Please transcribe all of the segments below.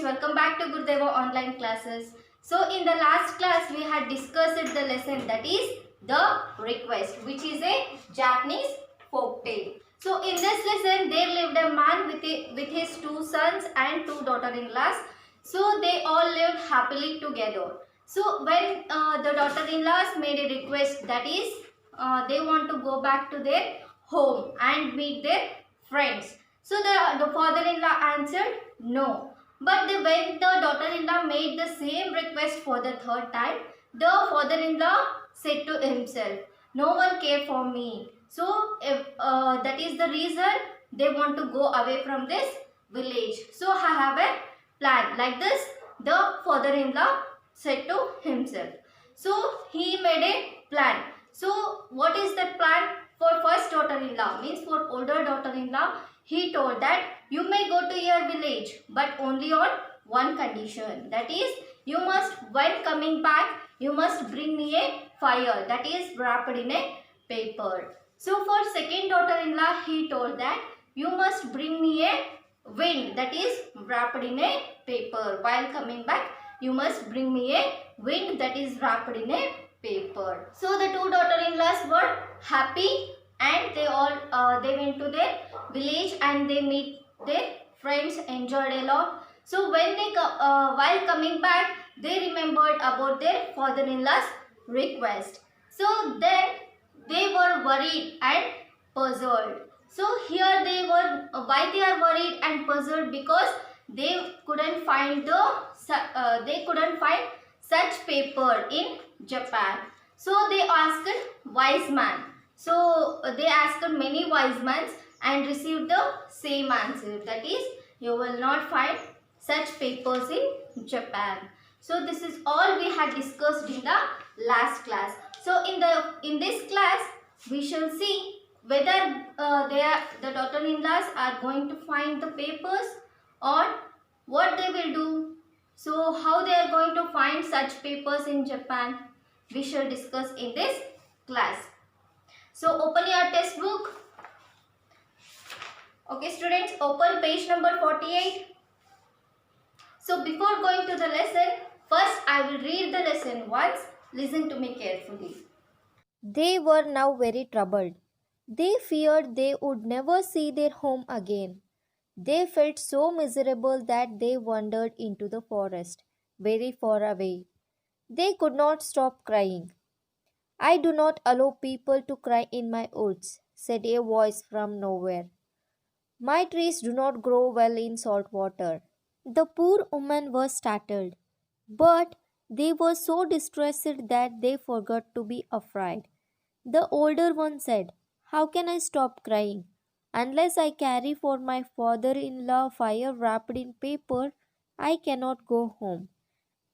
welcome back to Gurdeva online classes. So in the last class we had discussed the lesson that is the request, which is a Japanese folk tale. So in this lesson there lived a man with his two sons and two daughter-in-laws. So they all lived happily together. So when the daughter-in-laws made a request, that is they want to go back to their home and meet their friends. So the father-in-law answered no. But when the daughter-in-law made the same request for the third time, the father-in-law said to himself, no one cares for me. So if, that is the reason they want to go away from this village. So I have a plan. Like this, the father-in-law said to himself. So he made a plan. So what is that plan? For first daughter-in-law, means for older daughter-in-law, he told that you may go to your village but only on one condition. That is, you must, when coming back, you must bring me a fire that is wrapped in a paper. So for second daughter-in-law, he told that you must bring me a wind that is wrapped in a paper. While coming back, you must bring me a wind that is wrapped in a paper. So the two daughter-in-laws were happy and they went to their village and they meet their friends, enjoyed a lot. So when they while coming back, they remembered about their father-in-law's request. So then they were worried and puzzled. So here they were, why they are worried and puzzled? Because they couldn't find such paper in Japan. So they asked wise man. So they asked many wise men and received the same answer. That is, you will not find such papers in Japan. So this is all we had discussed in the last class. So in this class we shall see whether the daughter-in-laws are going to find the papers or what they will do. So how they are going to find such papers in Japan, we shall discuss in this class. So open your textbook. Okay students, open page number 48. So before going to the lesson, first I will read the lesson once. Listen to me carefully. They were now very troubled. They feared they would never see their home again. They felt so miserable that they wandered into the forest, very far away. They could not stop crying. I do not allow people to cry in my woods, said a voice from nowhere. My trees do not grow well in salt water. The poor woman was startled, but they were so distressed that they forgot to be afraid. The older one said, how can I stop crying? Unless I carry for my father in law fire wrapped in paper, I cannot go home.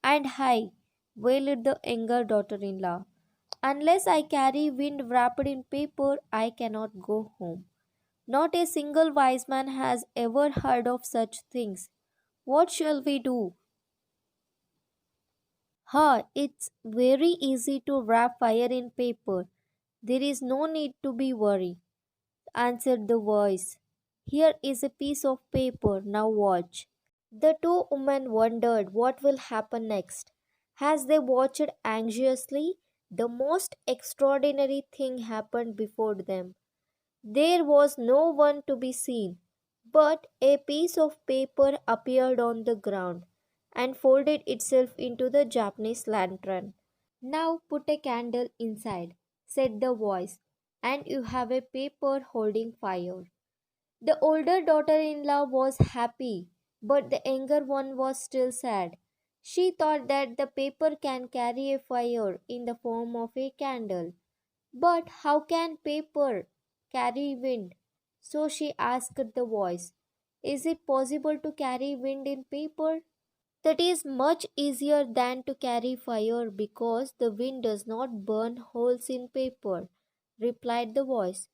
And I, wailed the younger daughter in law, unless I carry wind wrapped in paper, I cannot go home. Not a single wise man has ever heard of such things. What shall we do? It's very easy to wrap fire in paper. There is no need to be worried, answered the voice. Here is a piece of paper, now watch. The two women wondered what will happen next. As they watched anxiously, the most extraordinary thing happened before them. There was no one to be seen, but a piece of paper appeared on the ground and folded itself into the Japanese lantern. Now put a candle inside, said the voice, and you have a paper holding fire. The older daughter in law was happy, but the younger one was still sad. She thought that the paper can carry a fire in the form of a candle. But how can paper carry wind? So she asked the voice, is it possible to carry wind in paper? That is much easier than to carry fire because the wind does not burn holes in paper, replied the voice.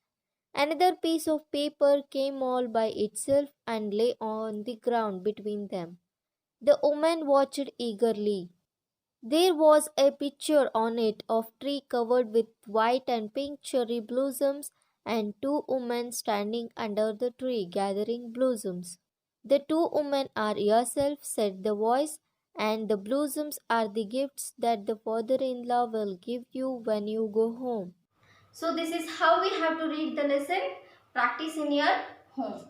Another piece of paper came all by itself and lay on the ground between them. The woman watched eagerly. There was a picture on it of tree covered with white and pink cherry blossoms and two women standing under the tree gathering blossoms. The two women are yourself, said the voice, and the blossoms are the gifts that the father in law will give you when you go home. So this is how we have to read the lesson. Practice in your home.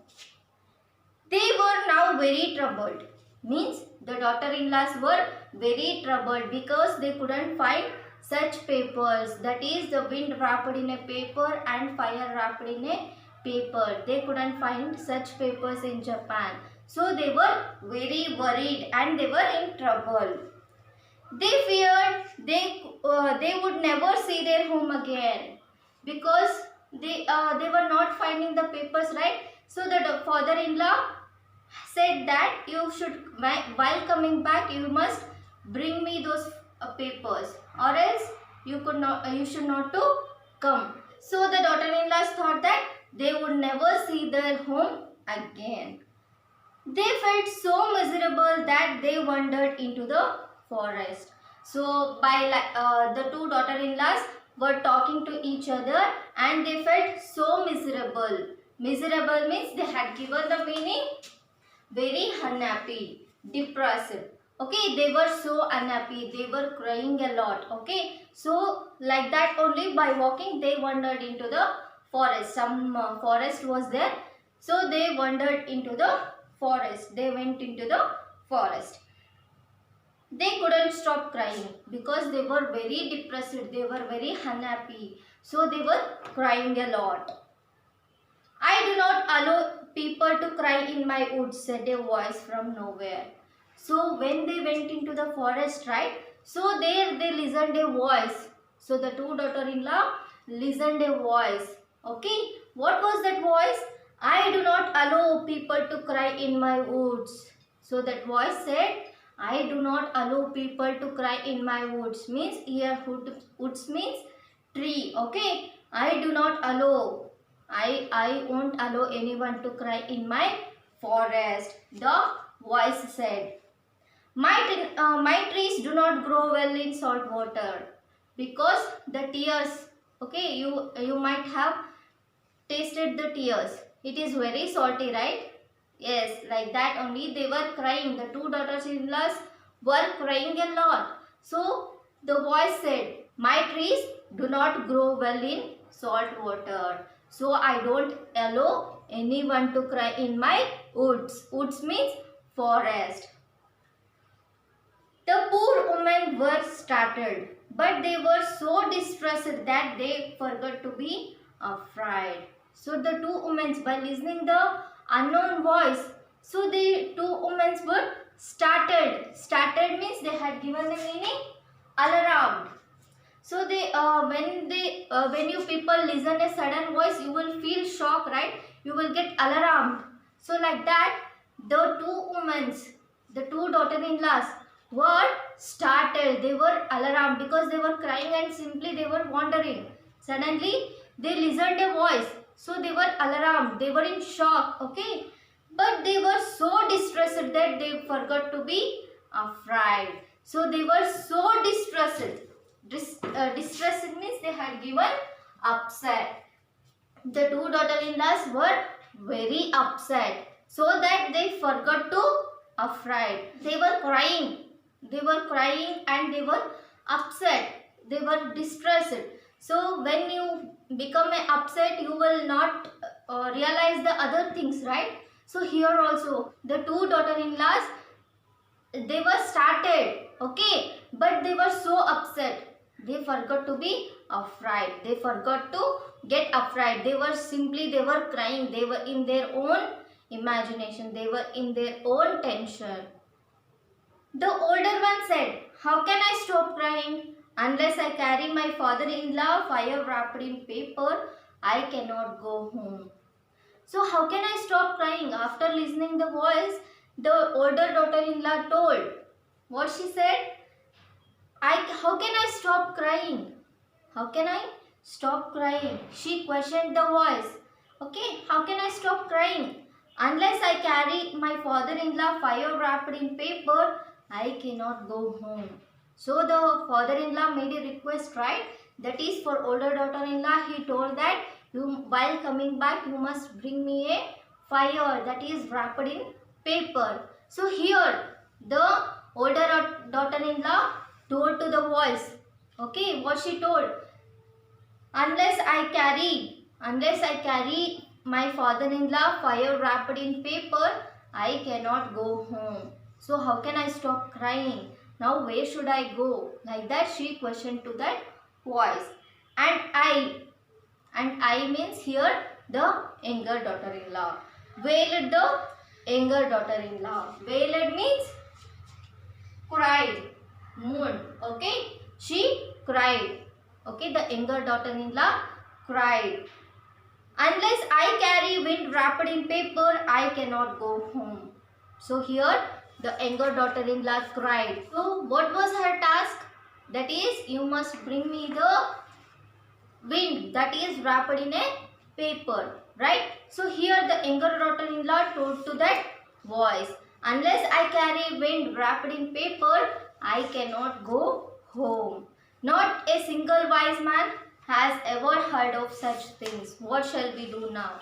They were now very troubled. Means the daughter-in-laws were very troubled because they couldn't find such papers. That is, the wind wrapped in a paper and fire wrapped in a paper. They couldn't find such papers in Japan. So they were very worried and they were in trouble. They feared they would never see their home again because they were not finding the papers, right? So the father-in-law said that you should, while coming back, you must bring me those papers, or else you should not to come. So the daughter-in-laws thought that they would never see their home again. They felt so miserable that they wandered into the forest. So the two daughter-in-laws were talking to each other and they felt so miserable. Miserable means they had given the meaning very unhappy, depressed. Okay, they were so unhappy, they were crying a lot. Okay, so like that only, by walking they wandered into the forest. Some forest was there, so they wandered into the forest. They went into the forest. They couldn't stop crying because they were very depressed, they were very unhappy, so they were crying a lot. I do not allow people to cry in my woods, said a voice from nowhere. So when they went into the forest, right? So there they listened a voice. So the two daughter-in-law listened a voice. Okay, what was that voice? I do not allow people to cry in my woods. So that voice said, I do not allow people to cry in my woods. Means here woods means tree. Okay, I do not allow. I won't allow anyone to cry in my forest. The voice said, my trees do not grow well in salt water because the tears, okay, you might have tasted the tears. It is very salty, right? Yes, like that only they were crying. The two daughters-in-laws were crying a lot. So the voice said, my trees do not grow well in salt water. So I don't allow anyone to cry in my woods. Woods means forest. The poor women were startled, but they were so distressed that they forgot to be afraid. So the two women, by listening the unknown voice, so the two women were startled. Startled means they had given the meaning alarmed. So when you people listen a sudden voice, you will feel shock, right? You will get alarmed. So like that, the two daughter-in-laws were startled. They were alarmed because they were crying and simply they were wandering. Suddenly, they listened a voice. So they were alarmed. They were in shock. Okay, but they were so distressed that they forgot to be afraid. So they were so distressed. Distressed means they had given upset. The two daughter-in-laws were very upset, so that they forgot to afraid. They were crying. They were crying and they were upset. They were distressed. So when you become upset, you will not realize the other things, right? So here also the two daughter-in-laws, they were started, okay, but they were so upset. They forgot to be afraid. They forgot to get afraid. They were crying. They were in their own imagination. They were in their own tension. The older one said, how can I stop crying? Unless I carry my father-in-law fire wrapped in paper, I cannot go home. So how can I stop crying? After listening the voice, the older daughter-in-law told. What she said? How can I stop crying? How can I stop crying? She questioned the voice. Okay, how can I stop crying? Unless I carry my father-in-law fire wrapped in paper, I cannot go home. So the father-in-law made a request, right? That is for older daughter-in-law. He told that while coming back, you must bring me a fire that is wrapped in paper. So here the older daughter-in-law told to the voice, okay, what she told, unless I carry my father-in-law fire wrapped in paper, I cannot go home. So how can I stop crying? Now where should I go? Like that she questioned to that voice. And I means here the younger daughter-in-law. Wailed the younger daughter-in-law. Wailed means cried, mourned. Okay, she cried. Okay, the younger daughter-in-law cried. Unless I carry wind wrapped in paper, I cannot go home. So here the younger daughter-in-law cried. So what was her task? That is, you must bring me the wind that is wrapped in a paper, right? So here the younger daughter-in-law told to that voice, unless I carry wind wrapped in paper, I cannot go home. Not a single wise man has ever heard of such things. What shall we do now?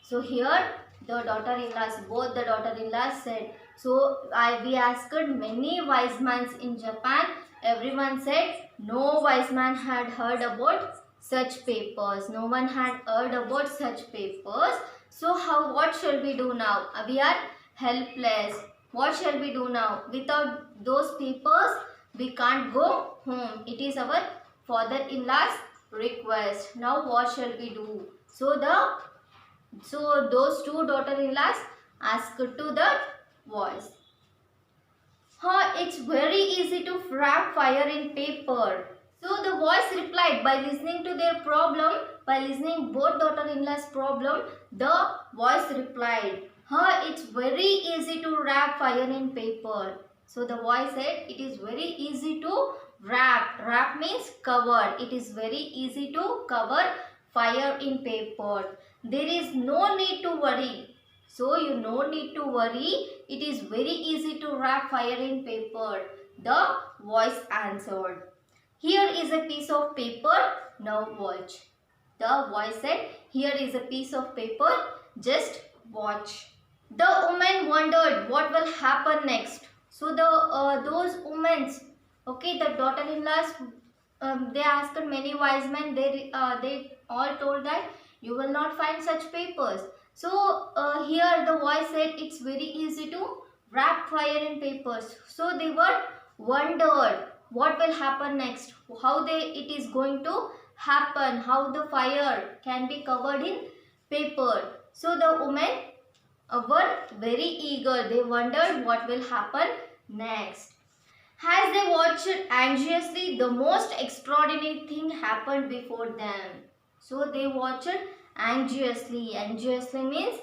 So here the daughter-in-laws, both the daughter-in-laws said, we asked many wise men in Japan. Everyone said no wise man had heard about such papers. No one had heard about such papers. So what shall we do now? We are helpless. What shall we do now? Without those papers, we can't go home. It is our father-in-law's request. Now what shall we do? So those two daughter-in-laws asked to the voice, it's very easy to wrap fire in paper. So the voice replied, by listening to their problem, by listening both daughter-in-law's problem, the voice replied, it's very easy to wrap fire in paper. So the voice said, it is very easy to wrap. Wrap means cover. It is very easy to cover fire in paper. There is no need to worry. So you no need to worry. It is very easy to wrap fire in paper. The voice answered. Here is a piece of paper. Now watch. The voice said, here is a piece of paper. Just watch. The woman wondered what will happen next. So those women, okay, the daughter-in-laws, they asked many wise men. They all told that you will not find such papers. So here the voice said it's very easy to wrap fire in papers. So they were wondered what will happen next, how it is going to happen, how the fire can be covered in paper. So the women were very eager. They wondered what will happen next. As they watched anxiously, the most extraordinary thing happened before them. So they watched anxiously. Anxiously means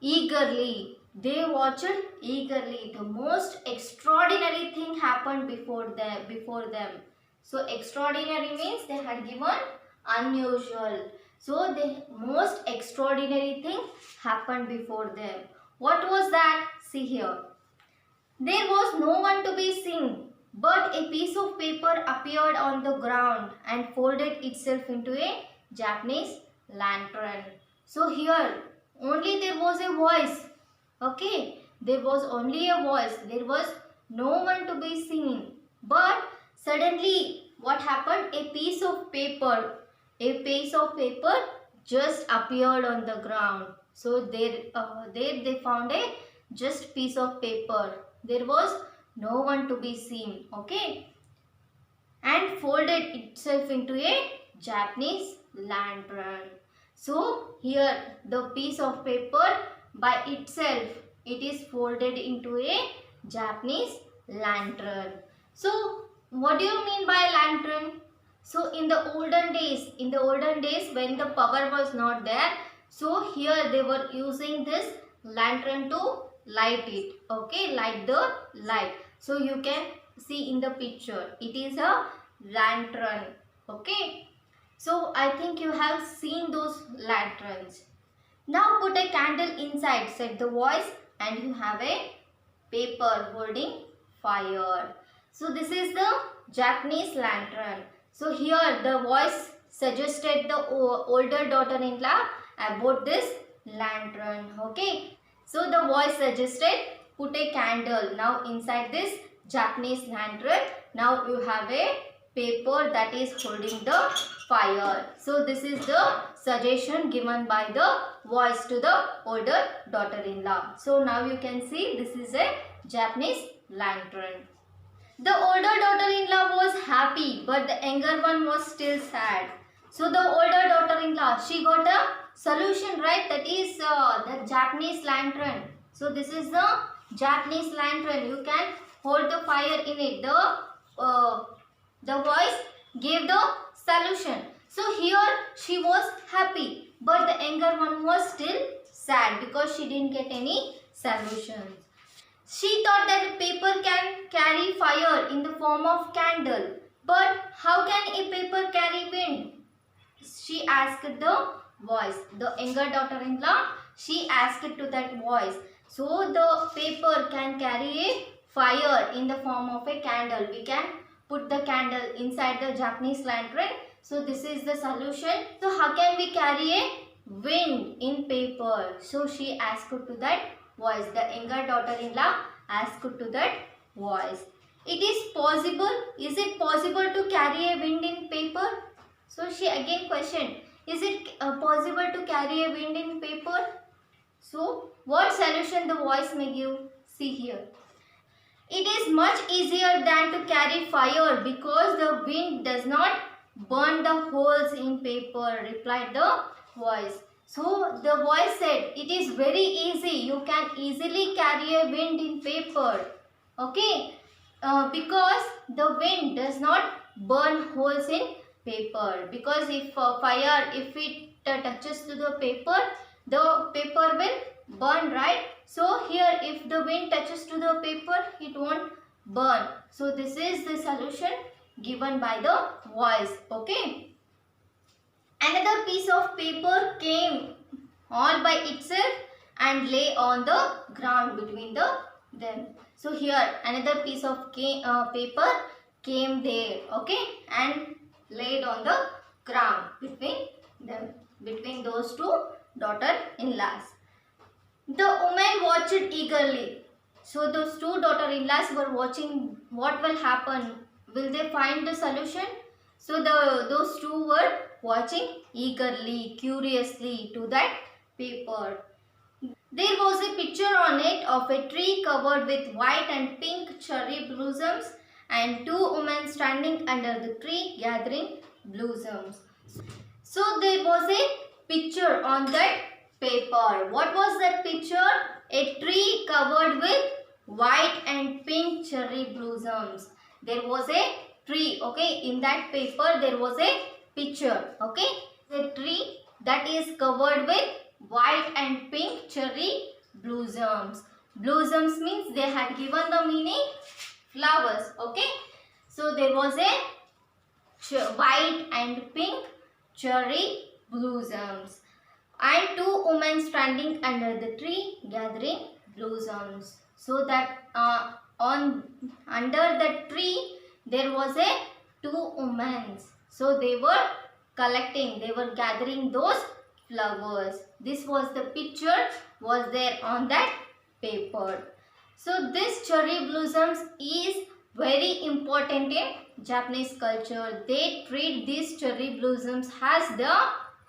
eagerly. They watched eagerly. The most extraordinary thing happened before them. So extraordinary means they had given unusual. So the most extraordinary thing happened before them. What was that? See here. There was no one to be seen, but a piece of paper appeared on the ground and folded itself into a Japanese lantern. So here only there was a voice. Okay, there was only a voice. There was no one to be seen. But suddenly what happened? A piece of paper just appeared on the ground. So there they found a just piece of paper. There was no one to be seen. Okay, and folded itself into a Japanese lantern. So here the piece of paper by itself, it is folded into a Japanese lantern. So what do you mean by lantern? So in the olden days when the power was not there, so here they were using this lantern to light it. Okay, light the light. So you can see in the picture, it is a lantern. Okay, so I think you have seen those lanterns. Now put a candle inside, said the voice, and you have a paper holding fire. So this is the Japanese lantern. So here the voice suggested the older daughter-in-law about this lantern. Okay. So the voice suggested put a candle. Now inside this Japanese lantern, now you have a paper that is holding the fire. So this is the suggestion given by the voice to the older daughter-in-law. So now you can see this is a Japanese lantern. The older daughter-in-law was happy, but the younger one was still sad. So the older daughter-in-law, she got a solution, right? That is the Japanese lantern. So this is the Japanese lantern. You can hold the fire in it. The voice gave the solution. So here she was happy, but the younger one was still sad because she didn't get any solutions. She thought that paper can carry fire in the form of candle. But how can a paper carry wind? She asked the voice. The younger daughter-in-law, she asked to that voice. So the paper can carry a fire in the form of a candle. We can put the candle inside the Japanese lantern. So this is the solution. So how can we carry a wind in paper? So she asked to that voice. The younger daughter-in-law asked to that voice. It is possible. Is it possible to carry a wind in paper? So she again questioned. Is it possible to carry a wind in paper? So what solution the voice may give? See here. It is much easier than to carry fire because the wind does not burn the holes in paper, replied the voice. So the voice said, it is very easy. You can easily carry a wind in paper. Okay. Because the wind does not burn holes in paper. Because if fire, if it touches to the paper will burn, right? So here if the wind touches to the paper, it won't burn. So this is the solution given by the voice. Okay. Another piece of paper came all by itself and lay on the ground between them. So here another piece of paper came there, okay, and laid on the ground between them, between those two daughter-in-laws. The woman watched eagerly. So those two daughter-in-laws were watching what will happen. Will they find the solution? So those two were watching eagerly, curiously to that paper. There was a picture on it of a tree covered with white and pink cherry blossoms and two women standing under the tree gathering blossoms. So there was a picture on that paper. What was that picture? A tree covered with white and pink cherry blossoms. There was a tree, okay, in that paper there was a picture, okay, the tree that is covered with white and pink cherry blossoms. Blossoms means they had given the meaning flowers, okay. So there was a white and pink cherry blossoms and two women standing under the tree gathering blossoms. So that under the tree there was a two women. So they were collecting, they were gathering those flowers. This was the picture was there on that paper. So this cherry blossoms is very important in Japanese culture. They treat these cherry blossoms as the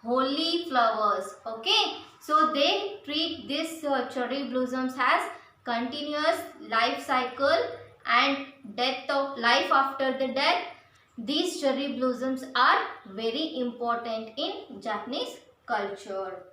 holy flowers. Okay. So they treat this cherry blossoms as continuous life cycle and death of life after the death. These cherry blossoms are very important in Japanese culture.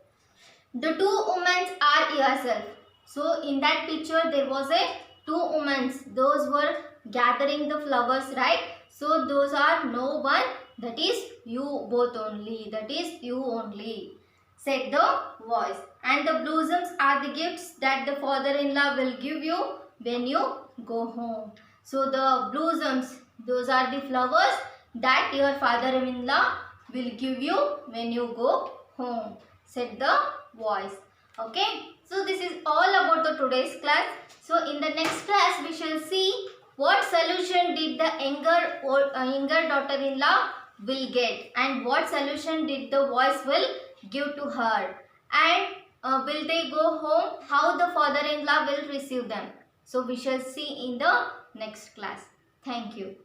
The two women are yourself. So in that picture there was a two women. Those were gathering the flowers, right? So those are no one. That is you both only. That is you only, said the voice. And the blossoms are the gifts that the father-in-law will give you when you go home. So the blossoms, those are the flowers that your father-in-law will give you when you go home, said the voice. Okay. So this is all about the today's class. So in the next class we shall see what solution did the younger daughter-in-law will get and what solution did the voice will give to her, and will they go home? How the father-in-law will receive them? So we shall see in the next class. Thank you.